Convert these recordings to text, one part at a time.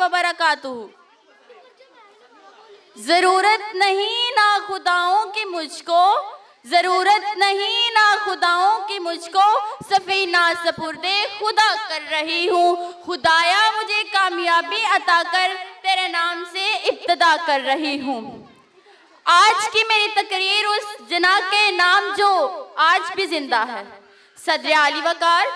वबरकातुहू। जरूरत नहीं ना खुदाओं की मुझको, जरूरत नहीं ना खुदाओं की मुझको, सफीना सपुर्दे खुदा कर रही हूँ। खुदाया मुझे कामयाबी अता कर, तेरे नाम से इब्तिदा कर रही हूँ। आज की मेरी तकरीर उस जना के नाम जो आज भी जिंदा है, सदर आली वकार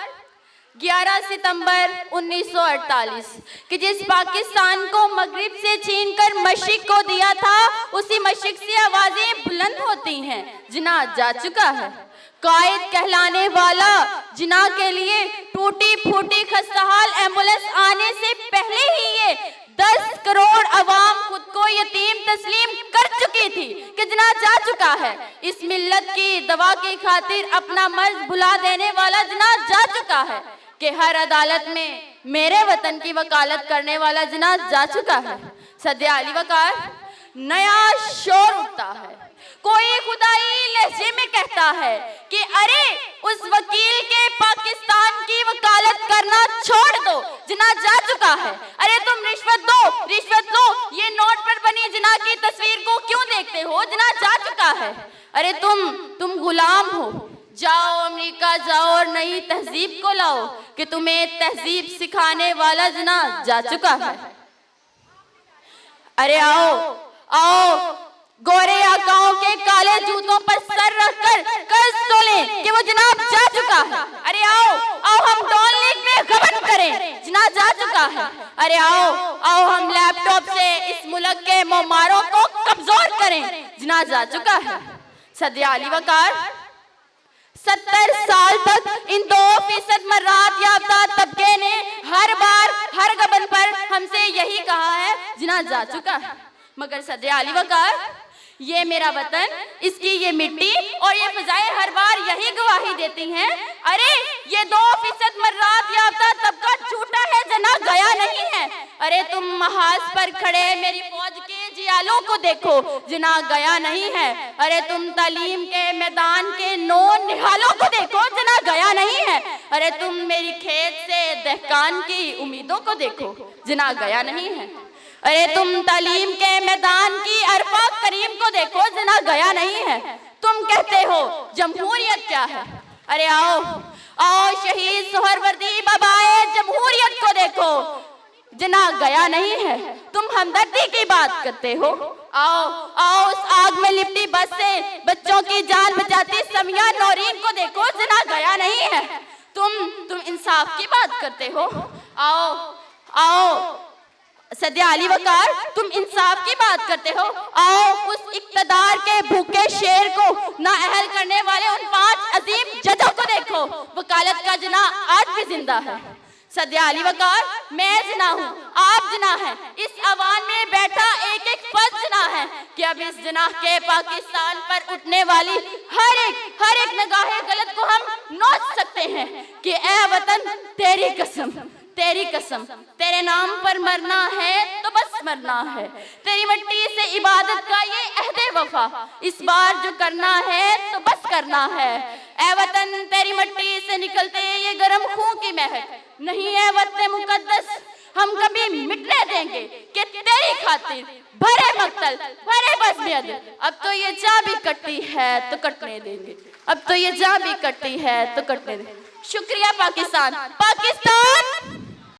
11 सितंबर 1948, कि जिस पाकिस्तान को मगरिब से छीन कर मशरिक को दिया था, उसी मशरिक से आवाजें बुलंद होती हैं, जिना जा चुका है। कायद कहलाने वाला जिना के लिए टूटी फूटी खस्ताहाल एम्बुलेंस आने से पहले ही ये 10 करोड़ अवाम खुद को यतीम तस्लीम कर चुकी थी कि जिना जा चुका है। इस मिल्लत की दवा की खातिर अपना मर्ज भुला देने वाला जिना जा चुका है, कि हर अदालत में मेरे वतन की वकालत करने वाला जिना जा चुका है। सदर आली वकार नया शोर उठता है, कोई खुदाई लहजे में कहता है कि अरे उस वकील के पाकिस्तान की वकालत करना छोड़ दो, जिना जा चुका है। अरे तुम रिश्वत दो, रिश्वत लो, ये नोट पर बनी जिना की तस्वीर को क्यों देखते हो, जिना जा चुका है। अरे तुम गुलाम हो, जाओ अमेरिका जाओ और नई तहजीब को लाओ, कि तुम्हें तहजीब सिखाने वाला जिना जा चुका है। अरे आओ आओ, गोरे आकाओं के काले जूतों पर सर रखकर कर्ज तोलें कि वो जनाब जा चुका है। अरे आओ आओ, हम डॉन लीग में गबन करें, जिना जा चुका है। अरे आओ आओ, हम लैपटॉप से इस मुल्क के मोमारों को कमजोर करें, जिना जा चुका है। सदर आली वकार 70 साल तक इन 2% मर्रात याफ्ता तबके ने हर बार हर गबन पर हमसे यही कहा है, जिना जा चुका है। मगर सदर आली वकार ये मेरा वतन, इसकी ये मिट्टी और ये फिजाएं हर बार यही गवाही देती हैं, अरे ये 2% मर्रात याफ्ता तबका झूठा है, जना गया नहीं है। अरे तुम महाज पर खड़े मेरी फौज के जियालों को देखो, जना गया नहीं है। अरे तुम तालीम के मैदान के नो निहालों को देखो, जना गया नहीं है। अरे तुम मेरी खेत से दहकान की उम्मीदों को देखो, जना गया नहीं है। अरे तुम तालीम के मैदान की अरफा करीम को देखो, जना गया नहीं है। तुम कहते हो जमहूरियत क्या है, अरे आओ आओ शहीद सोहरवर्दी बाबाए जमहूरियत को देखो, जना गया नहीं है। तुम हमदर्दी की बात करते हो, आओ आओ उस आग में लिपटी बस से बच्चों की जान बचाती समिया नौरीन को देखो, जना गया नहीं है। तुम इंसाफ की बात करते हो, आओ आओ सदर आली वकार तुम इंसाफ की बात करते हो, आओ उस इक्तदार के भूखे शेर को नाअहल करने वाले उन 5 अजीम जजों को देखो, वकालत का जना आज भी जिंदा है। सदर आली वकार मैं जना हूँ, आप जना हैं, इस अवान में बैठा एक एक फर्द जना है, कि अब इस जना के पाकिस्तान पर उठने वाली हर एक निगाहे गलत को हम नोच सकते हैं, कि ए वतन तेरी कसम, तेरी कसम, तेरे नाम पर मरना है तो बस मरना है। तेरी मिट्टी से इबादत का ये अहदे वफा, इस बार जो करना है तो बस करना है। ए वतन तेरी मिट्टी से निकलते ये गरम खून की महक नहीं है वतन मुकद्दस, हम कभी मिटने देंगे कि तेरी खातिर भरे मक्तल भरे बज़्म। अब तो ये जा भी कटती है तो कटने देंगे, अब तो ये जा भी कटती है तो कटने देंगे। शुक्रिया पाकिस्तान, पाकिस्तान।